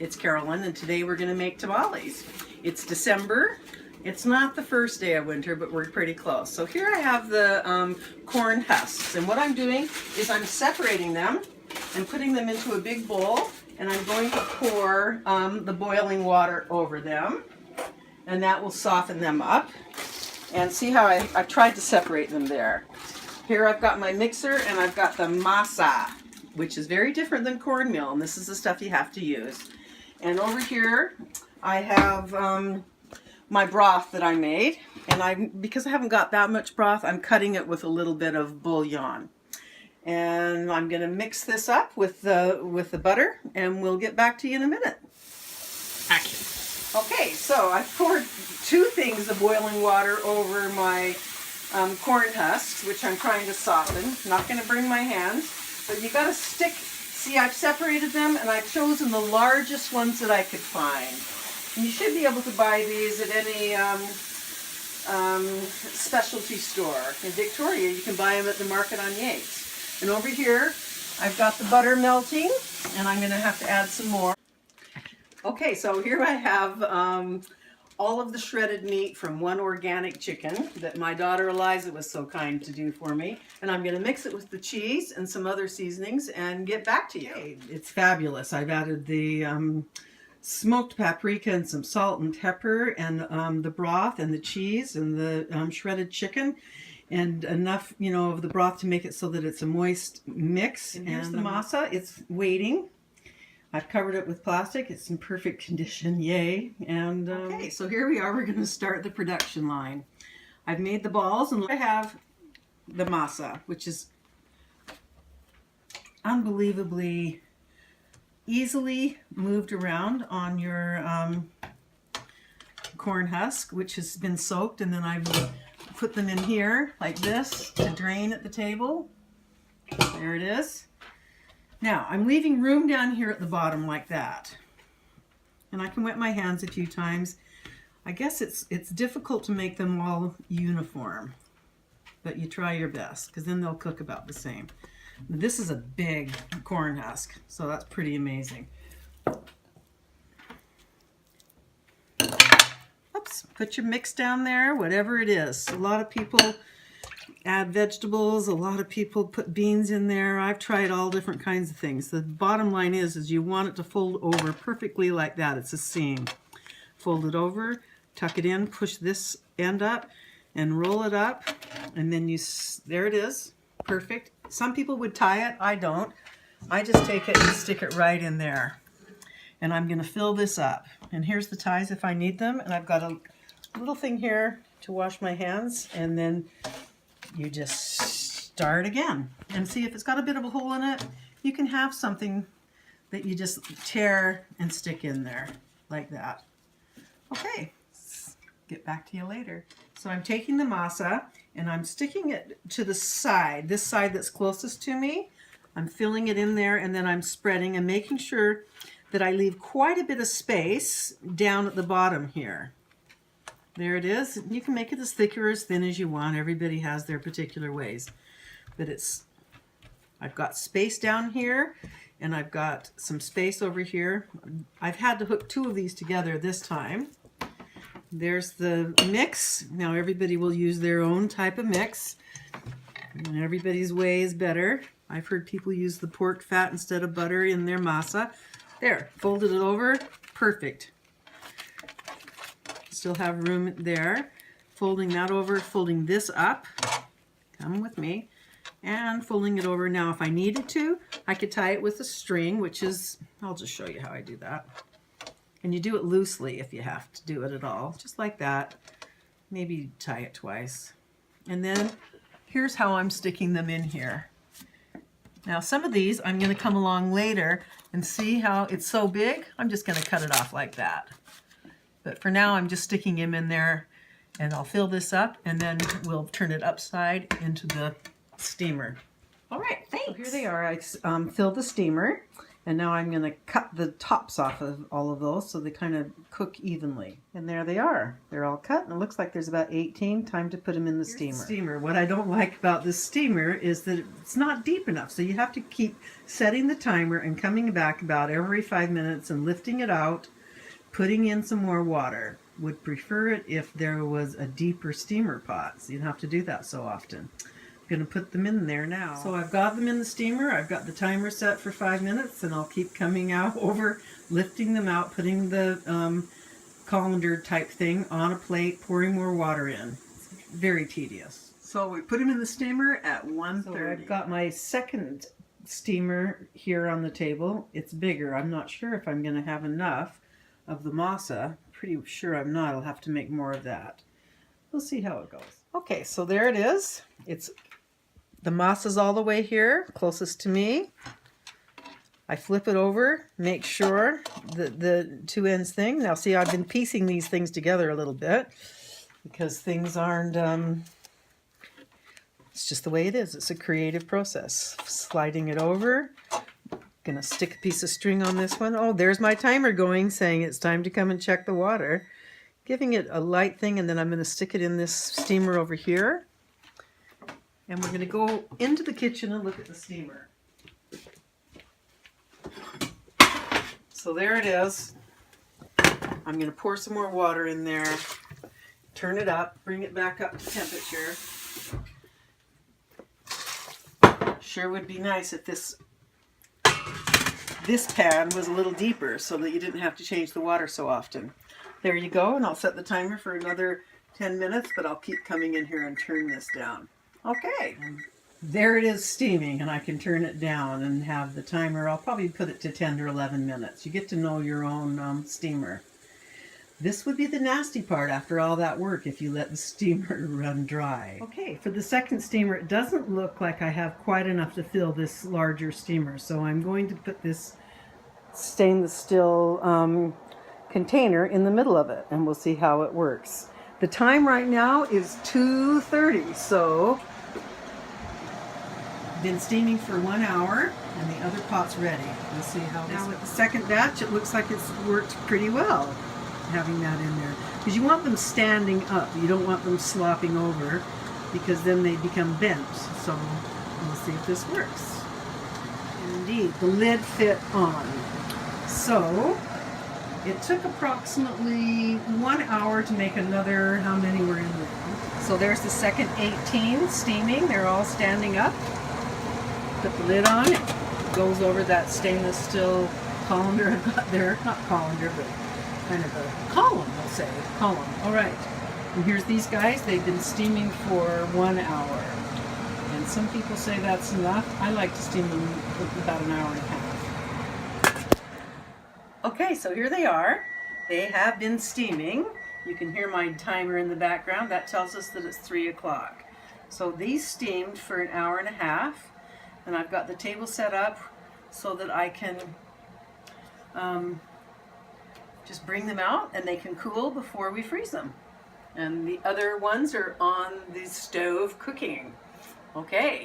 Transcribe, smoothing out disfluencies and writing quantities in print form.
It's Carolyn, and today we're going to make tamales. It's December. It's not the first day of winter, but we're pretty close. So here I have the corn husks, and what I'm doing is I'm separating them and putting them into a big bowl, and I'm going to pour the boiling water over them, and that will soften them up. And see how I've tried to separate them there. Here I've got my mixer, and I've got the masa, which is very different than cornmeal, and this is the stuff you have to use. And over here I have my broth that I made, and because I haven't got that much broth, I'm cutting it with a little bit of bouillon. And I'm going to mix this up with the butter, and we'll get back to you in a minute. Action. Okay, so I poured 2 things of boiling water over my corn husks, which I'm trying to soften. Not going to bring my hands, but you got to stick. See, I've separated them, and I've chosen the largest ones that I could find. And you should be able to buy these at any specialty store. In Victoria, you can buy them at the market on Yates. And over here, I've got the butter melting, and I'm going to have to add some more. Okay, so here I have all of the shredded meat from one organic chicken that my daughter Eliza was so kind to do for me. And I'm going to mix it with the cheese and some other seasonings and get back to you. It's fabulous. I've added the smoked paprika and some salt and pepper, and the broth and the cheese and the shredded chicken, and enough, of the broth to make it so that it's a moist mix. And here's the masa. It's waiting. I've covered it with plastic. It's in perfect condition, yay. And okay, so here we are. We're going to start the production line. I've made the balls, and I have the masa, which is unbelievably easily moved around on your corn husk, which has been soaked, and then I've put them in here like this to drain at the table. There it is. Now, I'm leaving room down here at the bottom like that. And I can wet my hands a few times. I guess it's difficult to make them all uniform, but you try your best, because then they'll cook about the same. This is a big corn husk, so that's pretty amazing. Oops, put your mix down there, whatever it is. A lot of people add vegetables, a lot of people put beans in there. I've tried all different kinds of things. The bottom line is you want it to fold over perfectly like that. It's a seam. Fold it over, tuck it in, push this end up, and roll it up, and then there it is. Perfect. Some people would tie it. I don't. I just take it and stick it right in there. And I'm going to fill this up. And here's the ties if I need them. And I've got a little thing here to wash my hands, and then you just start again. And see, if it's got a bit of a hole in it, you can have something that you just tear and stick in there like that. Okay, get back to you later. So I'm taking the masa and I'm sticking it to the side, this side that's closest to me. I'm filling it in there, and then I'm spreading and making sure that I leave quite a bit of space down at the bottom here. There it is. You can make it as thick or as thin as you want. Everybody has their particular ways. But I've got space down here, and I've got some space over here. I've had to hook 2 of these together this time. There's the mix. Now everybody will use their own type of mix, and everybody's way is better. I've heard people use the pork fat instead of butter in their masa. There, folded it over, perfect. Still have room there. Folding that over, folding this up, come with me, and folding it over. Now if I needed to, I could tie it with a string, which is, I'll just show you how I do that. And you do it loosely if you have to do it at all, just like that. Maybe tie it twice. And then here's how I'm sticking them in here. Now some of these I'm going to come along later and see how it's so big. I'm just going to cut it off like that. But for now I'm just sticking them in there, and I'll fill this up, and then we'll turn it upside into the steamer. All right, thanks. So here they are. I filled the steamer, And now I'm going to cut the tops off of all of those so they kind of cook evenly. And there they are. They're all cut, and it looks like there's about 18. Time to put them in the steamer. What I don't like about this steamer is that it's not deep enough. So you have to keep setting the timer and coming back about every 5 minutes and lifting it out, putting in some more water. Would prefer it if there was a deeper steamer pot. So you don't have to do that so often. I'm going to put them in there now. So I've got them in the steamer. I've got the timer set for 5 minutes, and I'll keep coming out over, lifting them out, putting the colander type thing on a plate, pouring more water in. It's very tedious. So we put them in the steamer at 1:30. So I've got my second steamer here on the table. It's bigger. I'm not sure if I'm going to have enough of the masa. Pretty sure I'm not. I'll have to make more of that. We'll see how it goes. Okay, so there it is. The masa's all the way here, closest to me. I flip it over, make sure that the two ends thing. Now see, I've been piecing these things together a little bit because things aren't, it's just the way it is. It's a creative process. Sliding it over. Gonna stick a piece of string on this one. Oh, there's my timer going, saying it's time to come and check the water. Giving it a light thing, and then I'm gonna stick it in this steamer over here. And we're going to go into the kitchen and look at the steamer. So there it is. I'm going to pour some more water in there, turn it up, bring it back up to temperature. Sure would be nice if this pan was a little deeper so that you didn't have to change the water so often. There you go, and I'll set the timer for another 10 minutes, but I'll keep coming in here and turn this down. Okay, there it is steaming, and I can turn it down and have the timer. I'll probably put it to 10 or 11 minutes. You get to know your own steamer. This would be the nasty part after all that work if you let the steamer run dry. Okay, for the second steamer, it doesn't look like I have quite enough to fill this larger steamer, so I'm going to put this stainless steel container in the middle of it, and we'll see how it works. The time right now is 2:30, so been steaming for 1 hour, and the other pot's ready. We'll see how now with the second batch, it looks like it's worked pretty well, having that in there. Because you want them standing up. You don't want them slopping over, because then they become bent. So we'll see if this works. Indeed, the lid fit on. So it took approximately 1 hour to make another, how many were in there? So there's the second 18 steaming. They're all standing up. Put the lid on. It goes over that stainless steel colander I've got there. Not colander, but kind of a column, I'll say. Column. All right. And here's these guys. They've been steaming for 1 hour. And some people say that's enough. I like to steam them about an hour and a half. Okay, so here they are. They have been steaming. You can hear my timer in the background. That tells us that it's 3 o'clock. So these steamed for an hour and a half. And I've got the table set up so that I can just bring them out and they can cool before we freeze them. And the other ones are on the stove cooking. Okay,